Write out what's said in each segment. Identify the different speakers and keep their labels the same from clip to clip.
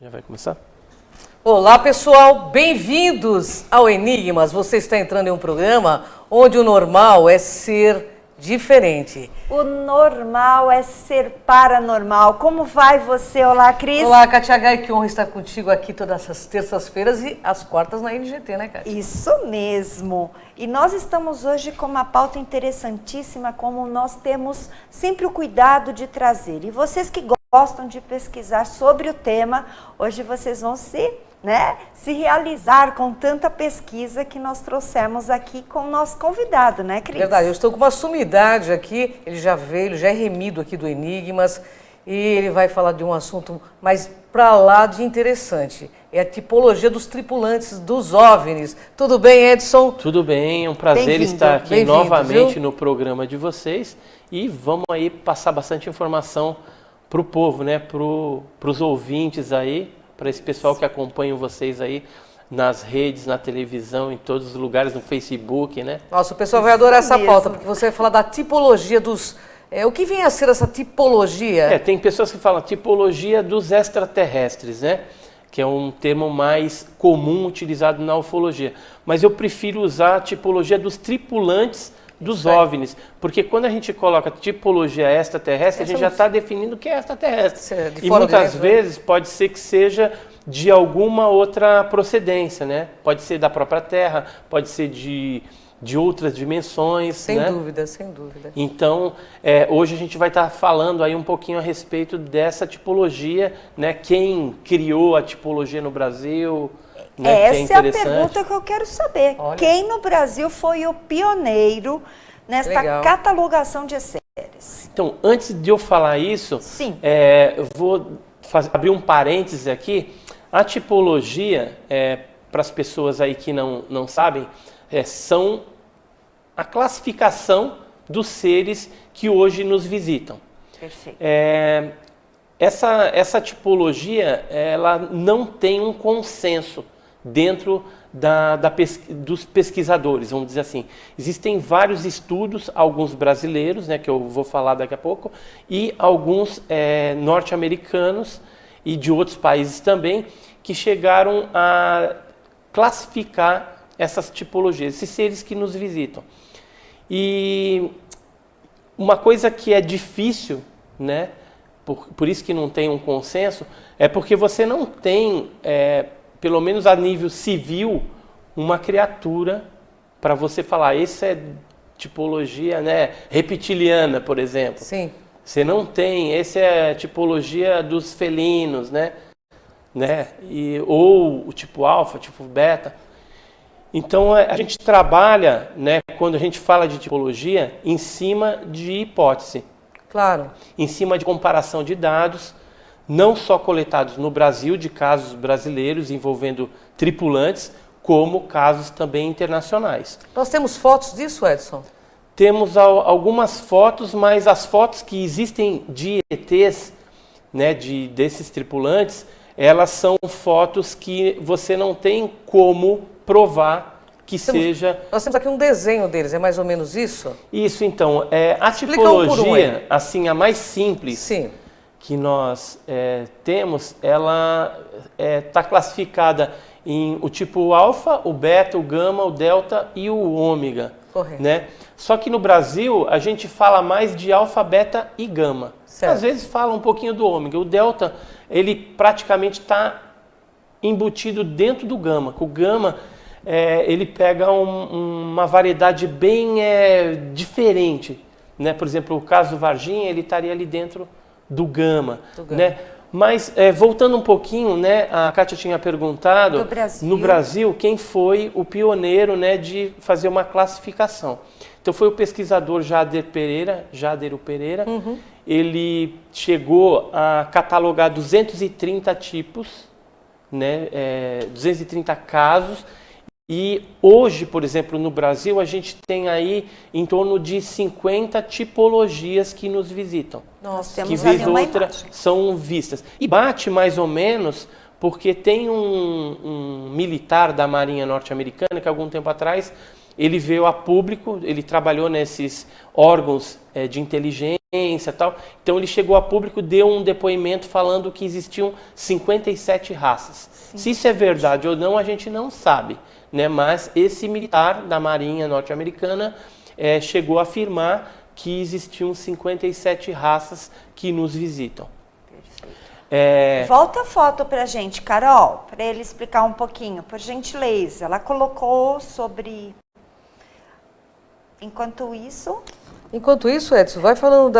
Speaker 1: Já vai começar?
Speaker 2: Olá, pessoal, bem-vindos ao Enigmas. Você está entrando em um programa onde o normal é ser diferente.
Speaker 3: O normal é ser paranormal. Como vai você? Olá, Cris.
Speaker 2: Olá, Katia Gai, que honra estar contigo aqui todas as terças-feiras e às quartas na NGT, né, Katia?
Speaker 3: Isso mesmo. E nós estamos hoje com uma pauta interessantíssima, como nós temos sempre o cuidado de trazer. E vocês que gostam de pesquisar sobre o tema, hoje vocês vão se realizar com tanta pesquisa que nós trouxemos aqui com o nosso convidado, né, Cris?
Speaker 2: Verdade, eu estou com uma sumidade aqui, ele já veio, ele já é remido aqui do Enigmas e ele vai falar de um assunto mais pra lá de interessante. É a tipologia dos tripulantes dos OVNIs. Tudo bem, Edson?
Speaker 1: Tudo bem, é um prazer estar aqui novamente no programa de vocês e vamos aí passar bastante informação para o povo, né, para os ouvintes aí, para esse pessoal que acompanha vocês aí nas redes, na televisão, em todos os lugares, no Facebook, né?
Speaker 2: Nossa, o pessoal vai adorar essa pauta, porque você vai falar da tipologia dos... o que vem a ser essa tipologia?
Speaker 1: Tem pessoas que falam tipologia dos extraterrestres, né? Que é um termo mais comum utilizado na ufologia. Mas eu prefiro usar a tipologia dos tripulantes dos OVNIs, porque quando a gente coloca tipologia extraterrestre, a gente já está definindo o que é extraterrestre. E muitas vezes pode ser que seja de alguma outra procedência, né? Pode ser da própria Terra, pode ser de outras dimensões.
Speaker 2: Sem dúvida, sem dúvida.
Speaker 1: Então, hoje a gente vai estar falando aí um pouquinho a respeito dessa tipologia, né? Quem criou a tipologia no Brasil...
Speaker 3: Essa é a pergunta que eu quero saber. Olha. Quem no Brasil foi o pioneiro nesta catalogação de séries?
Speaker 1: Então, antes de eu falar isso, eu vou abrir um parênteses aqui. A tipologia, para as pessoas aí que não sabem, são a classificação dos seres que hoje nos visitam.
Speaker 3: Perfeito.
Speaker 1: Essa tipologia, ela não tem um consenso dentro dos pesquisadores, vamos dizer assim. Existem vários estudos, alguns brasileiros, né, que eu vou falar daqui a pouco, e alguns norte-americanos e de outros países também, que chegaram a classificar essas tipologias, esses seres que nos visitam. E uma coisa que é difícil, né, por isso que não tem um consenso, é porque você não tem... pelo menos a nível civil, uma criatura para você falar, essa é tipologia, né, reptiliana, por exemplo.
Speaker 2: Sim.
Speaker 1: Você não tem, essa é a tipologia dos felinos, né? Ou o tipo alfa, tipo beta. Então a gente trabalha, né, quando a gente fala de tipologia, em cima de hipótese.
Speaker 2: Claro.
Speaker 1: Em cima de comparação de dados, não só coletados no Brasil, de casos brasileiros envolvendo tripulantes, como casos também internacionais.
Speaker 2: Nós temos fotos disso, Edson?
Speaker 1: Temos algumas fotos, mas as fotos que existem de ETs, né, desses tripulantes, elas são fotos que você não tem como provar que seja...
Speaker 2: Nós temos aqui um desenho deles, é mais ou menos isso?
Speaker 1: Isso, então. A tipologia, assim, a mais simples...
Speaker 2: Sim.
Speaker 1: Que nós temos, ela está classificada em o tipo alfa, o beta, o gama, o delta e o ômega.
Speaker 2: Correto.
Speaker 1: Né? Só que no Brasil a gente fala mais de alfa, beta e gama.
Speaker 2: Certo.
Speaker 1: Às vezes fala um pouquinho do ômega. O delta, ele praticamente está embutido dentro do gama. O gama, ele pega uma variedade bem diferente. Né? Por exemplo, o caso do Varginha, ele estaria ali dentro do gama, né? Mas voltando um pouquinho, né? A Kátia tinha perguntado no Brasil quem foi o pioneiro, né, de fazer uma classificação. Então foi o pesquisador Jader Pereira.
Speaker 2: Uhum.
Speaker 1: Ele chegou a catalogar 230 tipos, né? 230 casos. E hoje, por exemplo, no Brasil, a gente tem aí em torno de 50 tipologias que nos visitam.
Speaker 3: Nós temos
Speaker 1: que vez ou outra são vistas. E bate mais ou menos porque tem um militar da Marinha Norte-Americana que algum tempo atrás ele veio a público, ele trabalhou nesses órgãos de inteligência ciência e tal. Então ele chegou a público, deu um depoimento falando que existiam 57 raças. Sim. Se isso é verdade ou não, a gente não sabe, né? Mas esse militar da Marinha norte-americana chegou a afirmar que existiam 57 raças que nos visitam.
Speaker 3: Volta a foto pra gente, Carol, para ele explicar um pouquinho, por gentileza. Ela colocou sobre... Enquanto isso, Edson, vai falando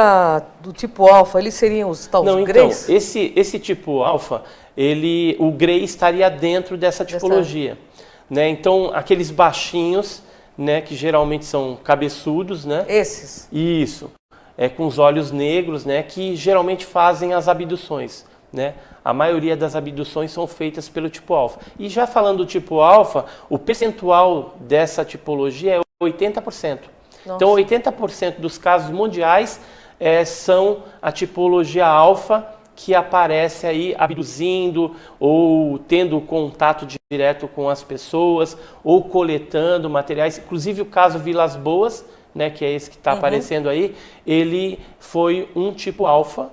Speaker 3: do tipo alfa, eles seriam os tal greys?
Speaker 1: Então, esse tipo alfa, o grey estaria dentro dessa tipologia. Né? Então, aqueles baixinhos, né, que geralmente são cabeçudos, né?
Speaker 2: Esses?
Speaker 1: Isso. Com os olhos negros, né, que geralmente fazem as abduções. Né? A maioria das abduções são feitas pelo tipo alfa. E já falando do tipo alfa, o percentual dessa tipologia é 80%. Nossa. Então, 80% dos casos mundiais são a tipologia alfa que aparece aí abduzindo ou tendo contato direto com as pessoas ou coletando materiais. Inclusive o caso Vilas Boas, né, que é esse que está aparecendo aí, ele foi um tipo alfa.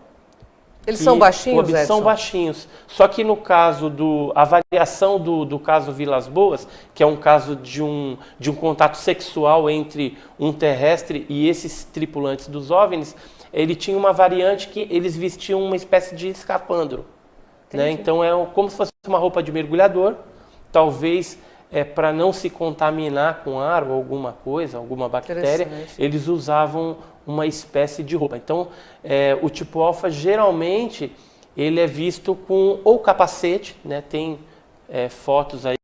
Speaker 2: Eles são baixinhos,
Speaker 1: Edson? São baixinhos. Só que no caso a variação do caso Vilas Boas, que é um caso de um contato sexual entre um terrestre e esses tripulantes dos OVNIs, ele tinha uma variante que eles vestiam uma espécie de escafandro. Né? Então é como se fosse uma roupa de mergulhador, talvez para não se contaminar com ar ou alguma coisa, alguma bactéria, eles usavam uma espécie de roupa. Então, o tipo alfa, geralmente, ele é visto com ou capacete, né? Tem fotos aí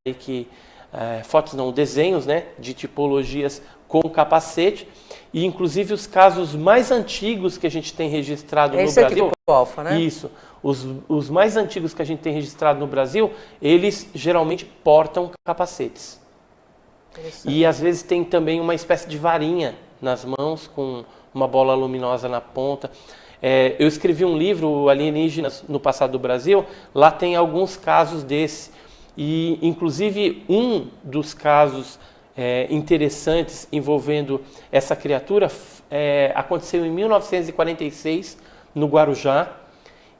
Speaker 1: desenhos, né, de tipologias com capacete, e inclusive os casos mais antigos que a gente tem registrado no Brasil... Esse é o
Speaker 2: tipo alfa, né?
Speaker 1: Isso. Os mais antigos que a gente tem registrado no Brasil, eles geralmente portam capacetes. E às vezes tem também uma espécie de varinha nas mãos com uma bola luminosa na ponta. Eu escrevi um livro, Alienígenas no Passado do Brasil, lá tem alguns casos desse. E inclusive um dos casos interessantes envolvendo essa criatura aconteceu em 1946 no Guarujá,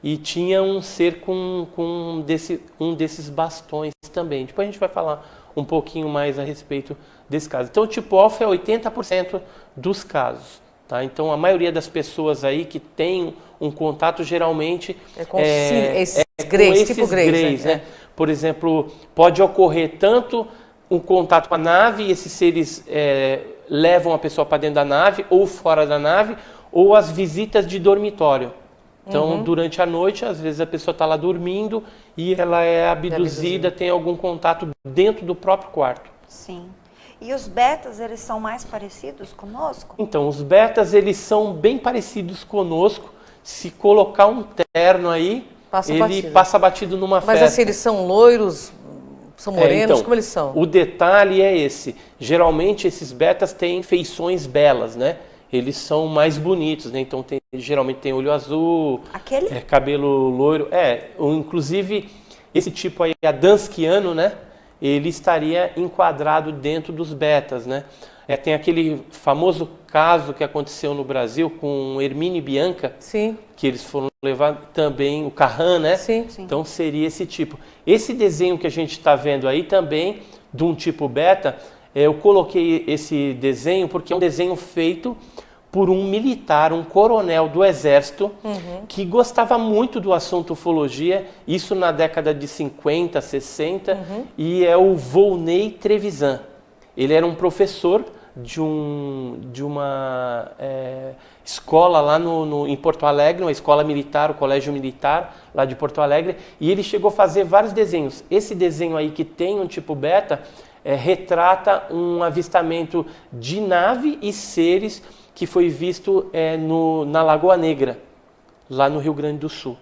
Speaker 1: e tinha um ser com um desses bastões também. Depois a gente vai falar um pouquinho mais a respeito desse caso. Então o tipo alfa é 80% dos casos. Tá? Então a maioria das pessoas aí que tem um contato geralmente
Speaker 2: com esses greys,
Speaker 1: né? Por exemplo, pode ocorrer tanto um contato com a nave, e esses seres levam a pessoa para dentro da nave ou fora da nave, ou as visitas de dormitório. Então, durante a noite, às vezes a pessoa está lá dormindo e ela é abduzida, tem algum contato dentro do próprio quarto.
Speaker 3: Sim. E os betas, eles são mais parecidos conosco?
Speaker 1: Então, os betas, eles são bem parecidos conosco. Se colocar um terno aí, passa batido numa festa.
Speaker 2: Mas assim, eles são loiros, são morenos, como eles são?
Speaker 1: O detalhe é esse. Geralmente, esses betas têm feições belas, né? Eles são mais bonitos, né? Então, geralmente tem olho azul, cabelo loiro. Inclusive, esse tipo aí, adanskiano, né? Ele estaria enquadrado dentro dos betas, né? Tem aquele famoso caso que aconteceu no Brasil com Hermínio e Bianca,
Speaker 2: sim,
Speaker 1: que eles foram levar também o Carran, né?
Speaker 2: Sim.
Speaker 1: Então seria esse tipo. Esse desenho que a gente está vendo aí também, de um tipo beta, eu coloquei esse desenho porque é um desenho feito por um militar, um coronel do Exército, que gostava muito do assunto ufologia, isso na década de 50, 60, e é o Volney Trevisan. Ele era um professor de uma escola lá em Porto Alegre, uma escola militar, o Colégio Militar, lá de Porto Alegre, e ele chegou a fazer vários desenhos. Esse desenho aí que tem um tipo beta, retrata um avistamento de nave e seres que foi visto na Lagoa Negra, lá no Rio Grande do Sul.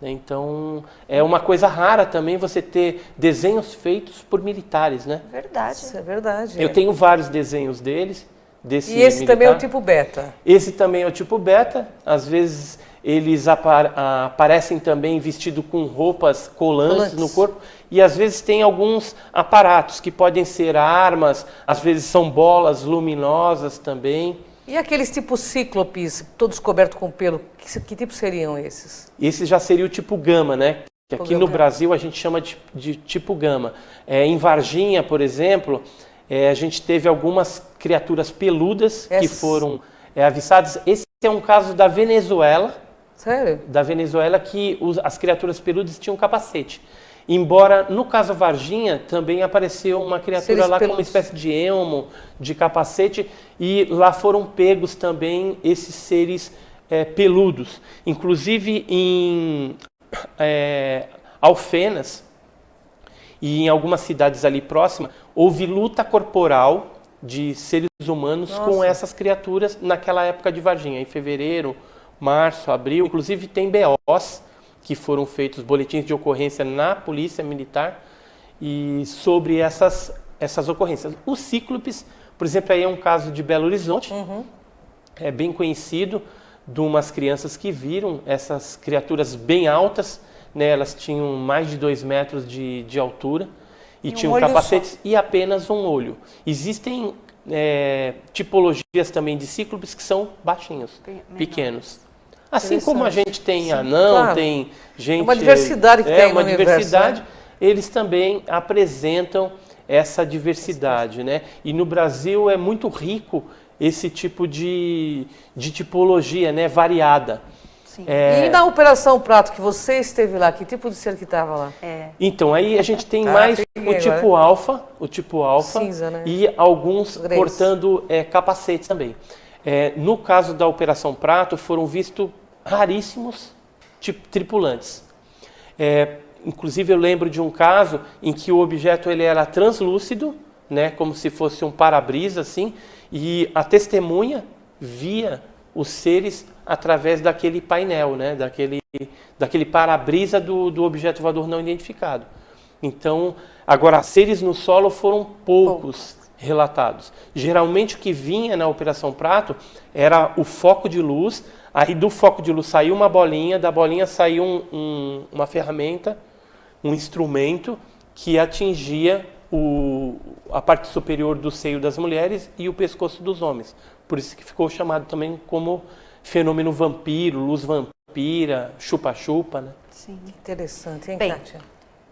Speaker 1: Então, é uma coisa rara também você ter desenhos feitos por militares, né?
Speaker 3: Verdade.
Speaker 2: Isso é verdade.
Speaker 1: Eu tenho vários desenhos deles, desse
Speaker 2: E esse
Speaker 1: militar.
Speaker 2: também é o tipo beta?
Speaker 1: Esse também é o tipo beta. Às vezes eles aparecem também vestidos com roupas colantes no corpo. E às vezes tem alguns aparatos que podem ser armas, às vezes são bolas luminosas também.
Speaker 2: E aqueles tipos cíclopes, todos cobertos com pelo, que tipo seriam esses?
Speaker 1: Esse já seria o tipo gama, né? Que aqui no Brasil a gente chama de tipo gama. Em Varginha, por exemplo, a gente teve algumas criaturas peludas que foram avistadas. Esse é um caso da Venezuela.
Speaker 2: Sério?
Speaker 1: Da Venezuela, que as criaturas peludas tinham capacete. Embora, no caso Varginha, também apareceu uma criatura lá com uma espécie de elmo, de capacete, e lá foram pegos também esses seres peludos. Inclusive em Alfenas e em algumas cidades ali próximas, houve luta corporal de seres humanos com essas criaturas naquela época de Varginha, em fevereiro, março, abril. Inclusive tem BOs que foram feitos, boletins de ocorrência na Polícia Militar e sobre essas ocorrências. Os cíclopes, por exemplo, aí é um caso de Belo Horizonte, é bem conhecido, de umas crianças que viram essas criaturas bem altas, né? Elas tinham mais de 2 metros de altura e tinham capacetes e apenas um olho. Existem tipologias também de cíclopes que são baixinhos, pequenos. Assim como a gente tem anão, tem gente...
Speaker 2: Uma diversidade que tem no universo,
Speaker 1: diversidade, eles também apresentam essa diversidade, né? E no Brasil é muito rico esse tipo de tipologia, né? Variada.
Speaker 2: E na Operação Prato, que você esteve lá, que tipo de ser que estava lá?
Speaker 1: Então, aí a gente tem mais o tipo alfa,
Speaker 2: cinza, né?
Speaker 1: E alguns portando capacetes também. No caso da Operação Prato, foram vistos raríssimos tripulantes. Inclusive, eu lembro de um caso em que o objeto ele era translúcido, né, como se fosse um para-brisa, assim, e a testemunha via os seres através daquele painel, né, daquele para-brisa do objeto voador não identificado. Então, agora, seres no solo foram poucos relatados. Geralmente o que vinha na Operação Prato era o foco de luz, aí do foco de luz saiu uma bolinha, da bolinha saiu uma ferramenta, um instrumento que atingia a parte superior do seio das mulheres e o pescoço dos homens. Por isso que ficou chamado também como fenômeno vampiro, luz vampira, chupa-chupa, né?
Speaker 3: Sim.
Speaker 2: Interessante, hein,
Speaker 3: Bem,
Speaker 2: Kátia?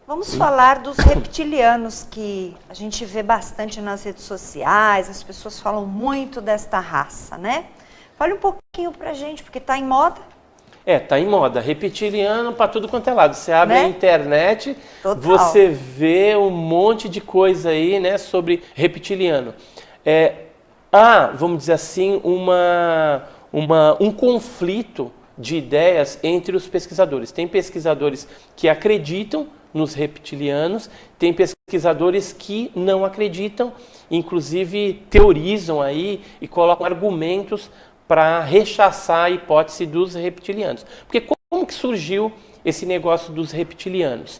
Speaker 3: Vamos falar dos reptilianos, que a gente vê bastante nas redes sociais, as pessoas falam muito desta raça, né? Fale um pouquinho pra gente, porque tá em moda.
Speaker 1: Tá em moda. Reptiliano para tudo quanto é lado. Você abre a internet, você vê um monte de coisa aí, né, sobre reptiliano. Vamos dizer assim, um conflito de ideias entre os pesquisadores. Tem pesquisadores que acreditam nos reptilianos, tem pesquisadores que não acreditam, inclusive teorizam aí e colocam argumentos para rechaçar a hipótese dos reptilianos. Porque como que surgiu esse negócio dos reptilianos?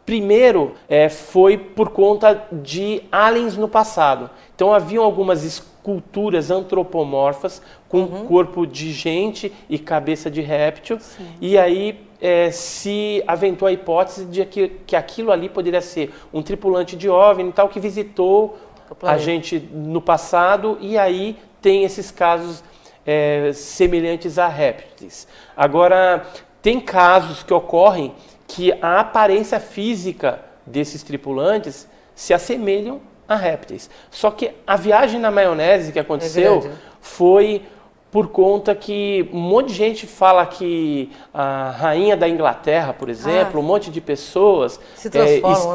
Speaker 1: Primeiro, foi por conta de aliens no passado. Então, haviam algumas esculturas antropomorfas com corpo de gente e cabeça de réptil. Sim. E aí se aventou a hipótese de que aquilo ali poderia ser um tripulante de OVNI e tal, que visitou a gente no passado, e aí tem esses casos semelhantes a répteis. Agora, tem casos que ocorrem que a aparência física desses tripulantes se assemelham a répteis. Só que a viagem na maionese que aconteceu foi por conta que um monte de gente fala que a rainha da Inglaterra, por exemplo, um monte de pessoas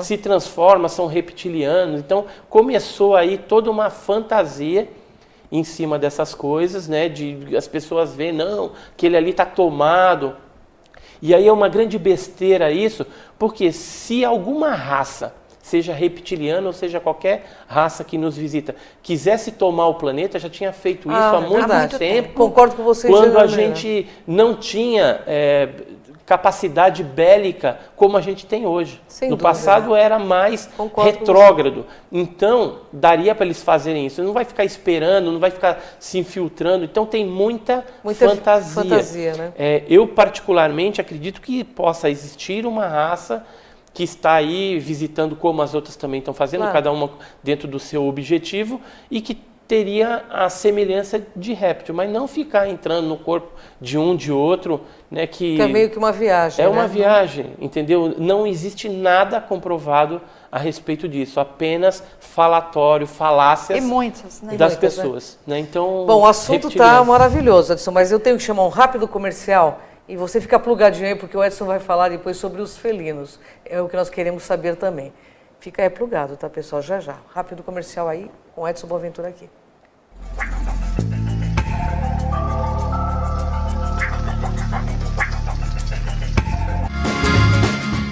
Speaker 1: se transformam, são reptilianos. Então começou aí toda uma fantasia em cima dessas coisas, né? De as pessoas verem, não, que ele ali está tomado. E aí é uma grande besteira isso, porque se alguma raça, seja reptiliana ou seja qualquer raça que nos visita, quisesse tomar o planeta, já tinha feito isso há muito tempo.
Speaker 2: Concordo com você.
Speaker 1: Quando a gente não tinha capacidade bélica como a gente tem hoje. No passado era mais retrógrado. Então, daria para eles fazerem isso. Não vai ficar esperando, não vai ficar se infiltrando. Então, tem muita fantasia, né? Eu, particularmente, acredito que possa existir uma raça que está aí visitando como as outras também estão fazendo, cada uma dentro do seu objetivo, e que teria a semelhança de réptil, mas não ficar entrando no corpo de um, de outro, né? Que
Speaker 2: é meio que uma viagem.
Speaker 1: é
Speaker 2: né?
Speaker 1: uma viagem, entendeu? Não existe nada comprovado a respeito disso, apenas falatório, falácias
Speaker 3: E muitas, né?
Speaker 1: das
Speaker 2: Muitas, né?
Speaker 1: pessoas, né? Então,
Speaker 2: Bom, o assunto está
Speaker 1: reptilianos.
Speaker 2: maravilhoso, Edson, mas eu tenho que chamar um rápido comercial e você fica plugadinho aí, porque o Edson vai falar depois sobre os felinos. É o que nós queremos saber também. Fica aí plugado, tá, pessoal? Já já. Rápido comercial aí, com o Edson Boaventura aqui.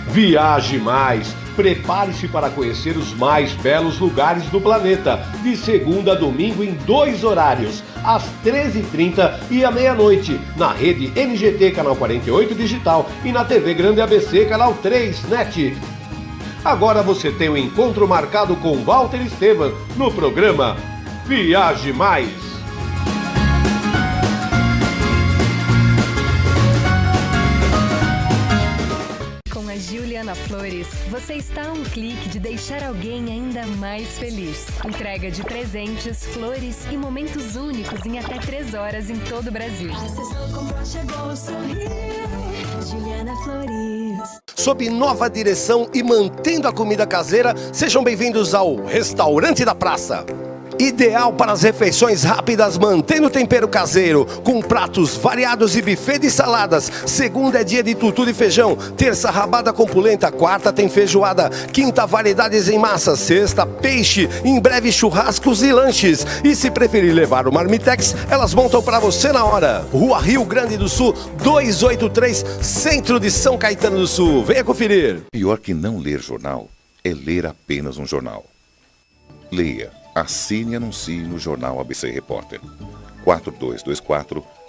Speaker 4: Viaje mais. Prepare-se para conhecer os mais belos lugares do planeta, de segunda a domingo em 2 horários, às 13h30 e à meia-noite, na rede NGT Canal 48 Digital e na TV Grande ABC Canal 3 NET. Agora você tem um encontro marcado com Walter Estevam no programa Viaje Mais.
Speaker 5: Juliana Flores, você está a um clique de deixar alguém ainda mais feliz. Entrega de presentes, flores e momentos únicos em até 3 horas em todo o Brasil.
Speaker 6: Juliana Flores.
Speaker 7: Sob nova direção e mantendo a comida caseira, sejam bem-vindos ao Restaurante da Praça. Ideal para as refeições rápidas, mantendo o tempero caseiro, com pratos variados e buffet de saladas. Segunda é dia de tutu de feijão, terça rabada com polenta, quarta tem feijoada, quinta variedades em massa, sexta peixe, em breve churrascos e lanches. E se preferir levar o Marmitex, elas montam para você na hora. Rua Rio Grande do Sul, 283, centro de São Caetano do Sul. Venha conferir.
Speaker 8: Pior que não ler jornal é ler apenas um jornal. Leia. Assine e anuncie no Jornal ABC Repórter.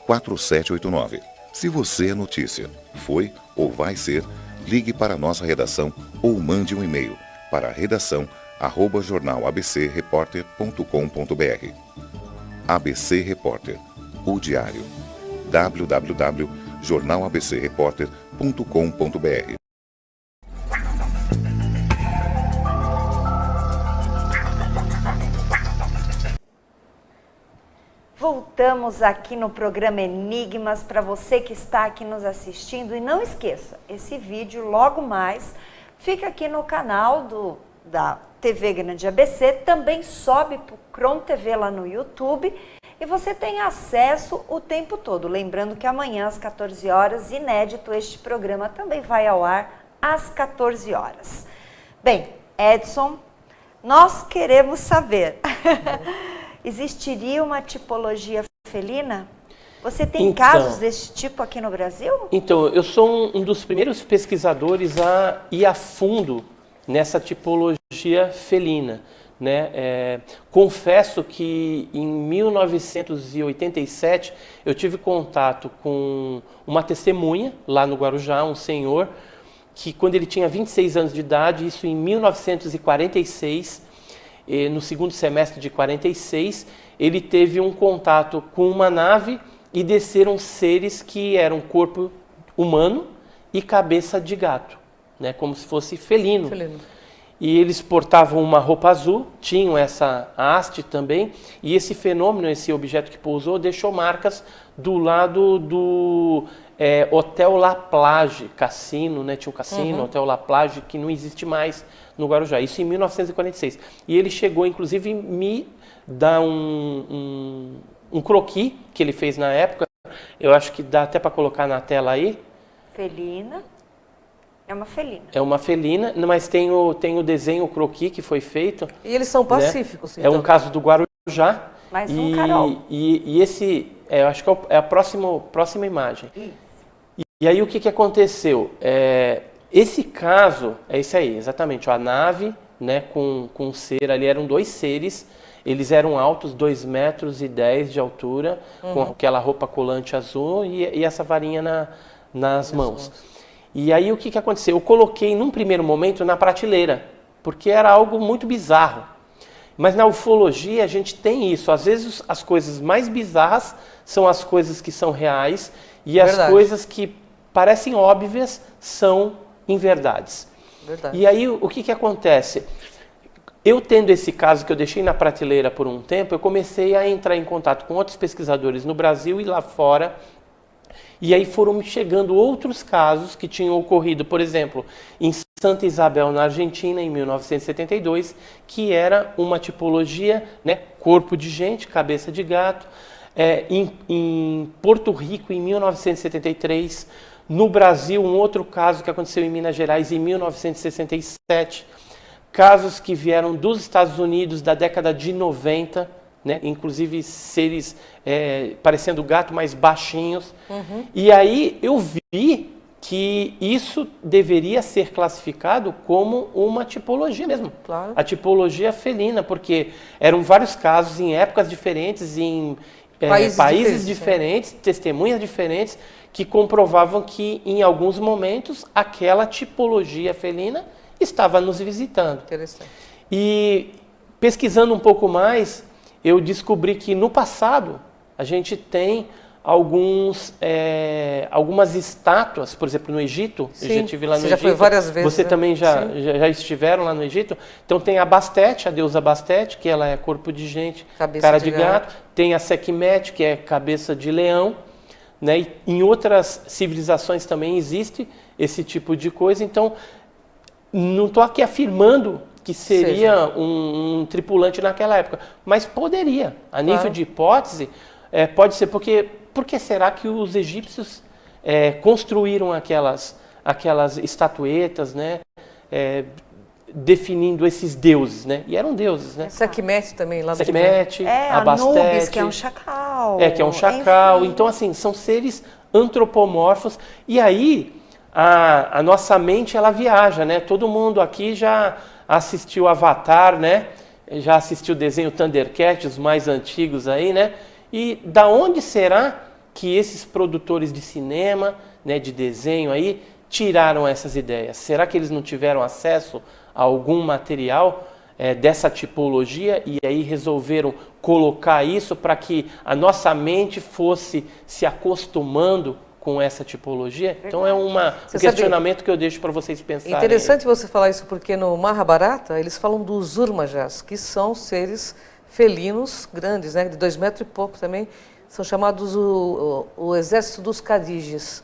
Speaker 8: 4224-4789. Se você é notícia, foi ou vai ser, ligue para a nossa redação ou mande um e-mail para redação@jornalabcreporter.com.br. ABC Repórter, o diário. www.jornalabcreporter.com.br.
Speaker 3: Voltamos aqui no programa Enigmas para você que está aqui nos assistindo. E não esqueça, esse vídeo logo mais fica aqui no canal da TV Grande ABC, também sobe para o Cron TV lá no YouTube e você tem acesso o tempo todo. Lembrando que amanhã às 14 horas, inédito, este programa também vai ao ar às 14 horas. Bem, Edson, nós queremos saber... Existiria uma tipologia felina? Você tem casos desse tipo aqui no Brasil?
Speaker 1: Então, eu sou um dos primeiros pesquisadores a ir a fundo nessa tipologia felina, né? Confesso que em 1987 eu tive contato com uma testemunha lá no Guarujá, um senhor, que quando ele tinha 26 anos de idade, isso em 1946, no segundo semestre de 46, ele teve um contato com uma nave e desceram seres que eram corpo humano e cabeça de gato, né, como se fosse felino. E eles portavam uma roupa azul, tinham essa haste também, e esse fenômeno, esse objeto que pousou, deixou marcas do lado do Hotel La Plage, cassino, né? Tinha um cassino, Hotel La Plage, que não existe mais no Guarujá, isso em 1946. E ele chegou, inclusive, me dar um croquis que ele fez na época, eu acho que dá até para colocar na tela aí.
Speaker 3: Felina. É uma felina.
Speaker 1: É uma felina, mas tem o desenho, o croquis que foi feito.
Speaker 2: E eles são pacíficos,
Speaker 1: né?
Speaker 2: então.
Speaker 1: É um caso do Guarujá.
Speaker 3: Mais um Carol.
Speaker 1: E esse, eu acho que é a próxima imagem. E aí o que aconteceu? Esse caso, é esse aí, exatamente. A nave, né, com um ser ali, eram 2 seres. Eles eram altos, 2,10 metros de altura, com aquela roupa colante azul e essa varinha nas mãos. E aí o que aconteceu? Eu coloquei num primeiro momento na prateleira, porque era algo muito bizarro. Mas na ufologia a gente tem isso. Às vezes as coisas mais bizarras são as coisas que são reais e as coisas que parecem óbvias são inverdades. E aí o que acontece? Eu tendo esse caso que eu deixei na prateleira por um tempo, eu comecei a entrar em contato com outros pesquisadores no Brasil e lá fora. E aí foram me chegando outros casos que tinham ocorrido, por exemplo, em Santa Isabel, na Argentina, em 1972, que era uma tipologia, né, corpo de gente, cabeça de gato. Em Porto Rico, em 1973. No Brasil, um outro caso que aconteceu em Minas Gerais, em 1967. Casos que vieram dos Estados Unidos da década de 90, né? Inclusive seres parecendo gato, mais baixinhos. E aí eu vi que isso deveria ser classificado como uma tipologia mesmo.
Speaker 2: Claro.
Speaker 1: A tipologia felina, porque eram vários casos em épocas diferentes, em países diferentes, testemunhas diferentes, que comprovavam que em alguns momentos aquela tipologia felina estava nos visitando.
Speaker 2: Interessante.
Speaker 1: E pesquisando um pouco mais, eu descobri que no passado a gente tem algumas estátuas, por exemplo, no Egito.
Speaker 2: Sim,
Speaker 1: eu já estive lá no
Speaker 2: você já
Speaker 1: Egito.
Speaker 2: foi várias vezes.
Speaker 1: Você
Speaker 2: né?
Speaker 1: também já estiveram lá no Egito. Então tem a Bastet, a deusa Bastet, que ela é corpo de gente,
Speaker 2: Cabeça
Speaker 1: cara
Speaker 2: de
Speaker 1: de gato. Tem a Sekhmet, que é cabeça de leão. Né? E em outras civilizações também existe esse tipo de coisa. Então, não estou aqui afirmando que seria um tripulante naquela época, mas poderia. A nível de hipótese, pode ser. Por que será que os egípcios construíram aquelas estatuetas, né? Definindo esses deuses, né? E eram deuses, né?
Speaker 2: Sekhmet também, lá do
Speaker 1: Sekhmet, a Bastet,
Speaker 3: Anubis, que é um chacal.
Speaker 1: que é um chacal.
Speaker 3: Enfim.
Speaker 1: Então, assim, são seres antropomorfos. E aí, a nossa mente, ela viaja, né? Todo mundo aqui já assistiu Avatar, né? Já assistiu o desenho Thundercats, os mais antigos aí, né? E da onde será que esses produtores de cinema, né, de desenho aí, tiraram essas ideias? Será que eles não tiveram acesso a algum material dessa tipologia e aí resolveram colocar isso para que a nossa mente fosse se acostumando com essa tipologia? Então é um questionamento que eu deixo para vocês pensarem.
Speaker 2: Interessante você falar isso, porque no Mahabharata eles falam dos Urmajas, que são seres felinos grandes, né, de 2 metros e pouco também, são chamados o exército dos Khadijis.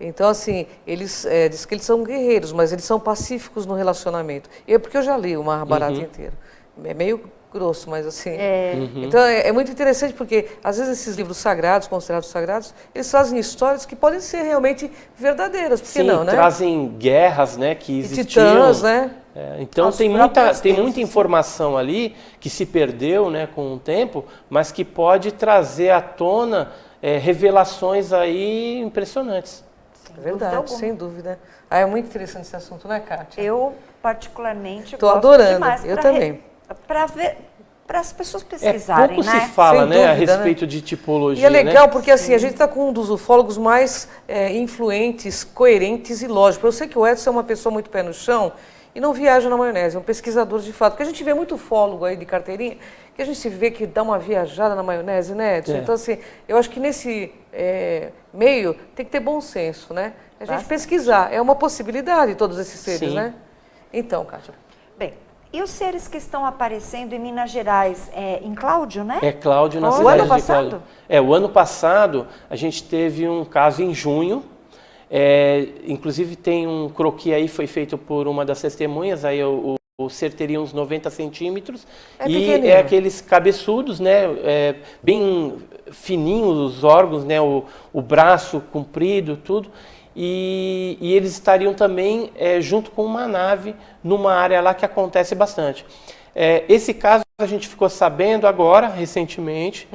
Speaker 2: Então, assim, eles diz que eles são guerreiros, mas eles são pacíficos no relacionamento. Porque eu já li o Mahabharata inteiro. É meio grosso, mas assim... Então, é muito interessante porque, às vezes, esses livros sagrados, considerados sagrados, eles trazem histórias que podem ser realmente verdadeiras. Por que não, né?
Speaker 1: Trazem guerras, né, que existiam.
Speaker 2: E titãs, né?
Speaker 1: Então, tem muita informação ali que se perdeu, né, com o tempo, mas que pode trazer à tona revelações aí impressionantes.
Speaker 2: É verdade, sem dúvida. É muito interessante esse assunto, né, Kátia?
Speaker 3: Eu, particularmente,
Speaker 2: estou
Speaker 3: gosto
Speaker 2: adorando.
Speaker 3: demais.
Speaker 2: Eu também.
Speaker 3: Para as pessoas pesquisarem,
Speaker 1: pouco
Speaker 3: né?
Speaker 1: se fala,
Speaker 2: Sem
Speaker 1: né, a
Speaker 2: dúvida,
Speaker 1: respeito de tipologia.
Speaker 2: E é legal,
Speaker 1: né?
Speaker 2: porque assim, a gente está com um dos ufólogos mais influentes, coerentes e lógicos. Eu sei que o Edson é uma pessoa muito pé no chão e não viaja na maionese, é um pesquisador de fato. Porque a gente vê muito ufólogo aí de carteirinha, que a gente vê que dá uma viajada na maionese, né, Edson? Então, assim, eu acho que nesse meio tem que ter bom senso, né? A gente pesquisar, é uma possibilidade todos esses seres, né? Então, Kátia.
Speaker 3: Bem, e os seres que estão aparecendo em Minas Gerais, em Cláudio, né?
Speaker 1: É Cláudio, na
Speaker 3: O
Speaker 1: cidade
Speaker 3: ano
Speaker 1: de
Speaker 3: passado?
Speaker 1: Cláudio. O ano passado a gente teve um caso em junho. Inclusive tem um croquis aí, foi feito por uma das testemunhas, aí o ser teria uns 90 centímetros. E aqueles cabeçudos, né? Bem fininhos os órgãos, né? O braço comprido, tudo. E eles estariam também junto com uma nave numa área lá que acontece bastante. Esse caso a gente ficou sabendo agora, recentemente.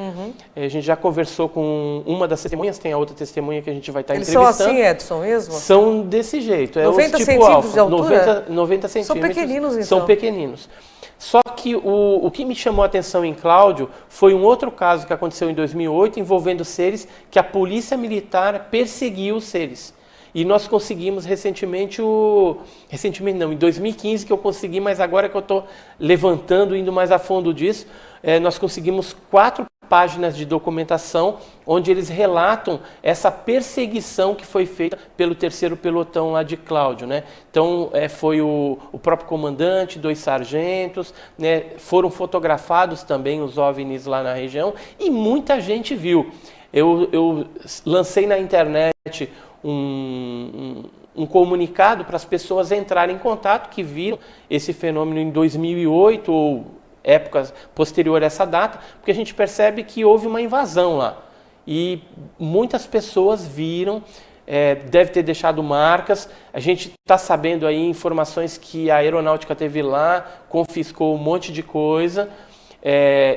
Speaker 1: A gente já conversou com uma das testemunhas, tem a outra testemunha que a gente vai estar entrevistando.
Speaker 2: Eles são assim, Edson, mesmo?
Speaker 1: São desse jeito.
Speaker 2: 90
Speaker 1: tipo
Speaker 2: centímetros
Speaker 1: alfa,
Speaker 2: de altura?
Speaker 1: 90 centímetros.
Speaker 2: São pequeninos, então.
Speaker 1: São pequeninos. Só que o que me chamou a atenção em Cláudio foi um outro caso que aconteceu em 2008, envolvendo seres que a polícia militar perseguiu os seres. E nós conseguimos recentemente em 2015 que eu consegui, mas agora que eu estou levantando, indo mais a fundo disso, nós conseguimos 4 páginas de documentação onde eles relatam essa perseguição que foi feita pelo 3º pelotão lá de Cláudio, né? Então foi o próprio comandante, 2 sargentos, né? Foram fotografados também os OVNIs lá na região e muita gente viu. Eu lancei na internet um comunicado para as pessoas entrarem em contato que viram esse fenômeno em 2008 ou épocas posteriores a essa data, porque a gente percebe que houve uma invasão lá. E muitas pessoas viram, deve ter deixado marcas. A gente está sabendo aí informações que a aeronáutica teve lá, confiscou um monte de coisa,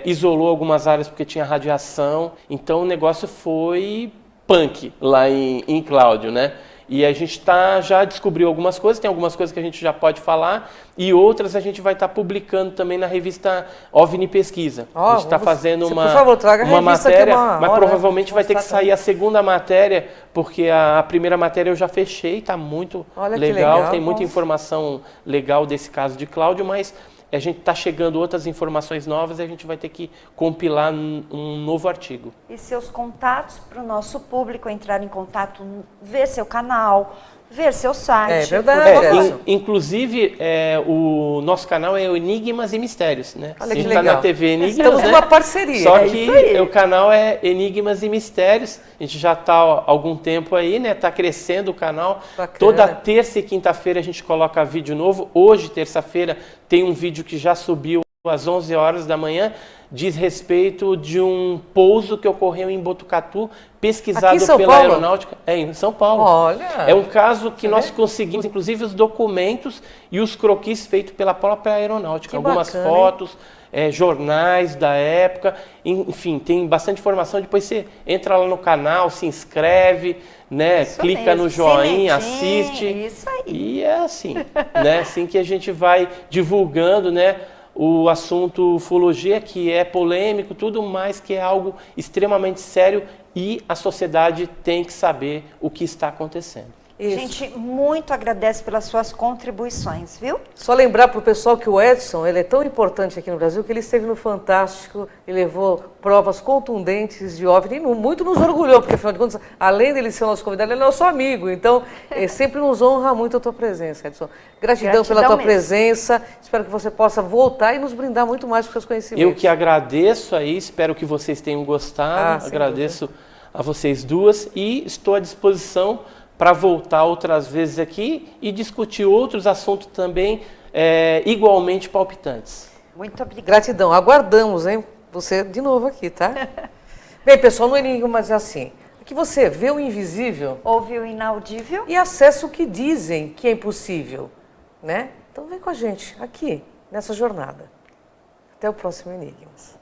Speaker 1: isolou algumas áreas porque tinha radiação. Então o negócio foi punk lá em Cláudio, né? E a gente já descobriu algumas coisas, tem algumas coisas que a gente já pode falar e outras a gente vai estar publicando também na revista OVNI Pesquisa. A gente está fazendo uma matéria, mas provavelmente vai ter que sair a segunda matéria, porque a primeira matéria eu já fechei, está muito legal, tem muita informação legal desse caso de Cláudio, mas a gente está chegando outras informações novas e a gente vai ter que compilar um novo artigo.
Speaker 3: E seus contatos para o nosso público entrar em contato, ver seu canal, ver seu site.
Speaker 2: É verdade.
Speaker 1: Inclusive, o nosso canal é Enigmas e Mistérios, né?
Speaker 2: Olha
Speaker 1: a
Speaker 2: que
Speaker 1: gente está na TV Enigmas,
Speaker 2: estamos numa parceria.
Speaker 1: Só que o canal é Enigmas e Mistérios. A gente já está há algum tempo aí, né? Está crescendo o canal.
Speaker 2: Bacana.
Speaker 1: Toda terça e quinta-feira a gente coloca vídeo novo. Hoje, terça-feira, tem um vídeo que já subiu às 11 horas da manhã. Diz respeito de um pouso que ocorreu em Botucatu, pesquisado pela aeronáutica. Em São Paulo.
Speaker 2: Olha!
Speaker 1: É um caso que nós conseguimos, inclusive, os documentos e os croquis feitos pela própria aeronáutica.
Speaker 2: Que
Speaker 1: algumas
Speaker 2: bacana,
Speaker 1: fotos, jornais da época, enfim, tem bastante informação. Depois você entra lá no canal, se inscreve, né? Clica no joinha, assiste.
Speaker 3: Isso aí.
Speaker 1: E é assim, né? Assim que a gente vai divulgando, né? O assunto ufologia, que é polêmico, tudo mais, que é algo extremamente sério e a sociedade tem que saber o que está acontecendo.
Speaker 3: Isso. Gente, muito agradece pelas suas contribuições, viu?
Speaker 2: Só lembrar para o pessoal que o Edson, ele é tão importante aqui no Brasil que ele esteve no Fantástico e levou provas contundentes de OVNI e muito nos orgulhou, porque afinal de contas, além dele ser nosso convidado, ele é nosso amigo, então sempre nos honra muito a tua presença, Edson. Gratidão pela tua presença, espero que você possa voltar e nos brindar muito mais com seus conhecimentos.
Speaker 1: Eu que agradeço aí, espero que vocês tenham gostado, agradeço a vocês duas e estou à disposição para voltar outras vezes aqui e discutir outros assuntos também igualmente palpitantes.
Speaker 3: Muito obrigada.
Speaker 2: Gratidão. Aguardamos, hein? Você de novo aqui, tá? Bem, pessoal, no Enigmas é assim. Aqui você vê o invisível.
Speaker 3: Ouve o inaudível.
Speaker 2: E acessa o que dizem que é impossível, né? Então vem com a gente aqui, nessa jornada. Até o próximo Enigmas.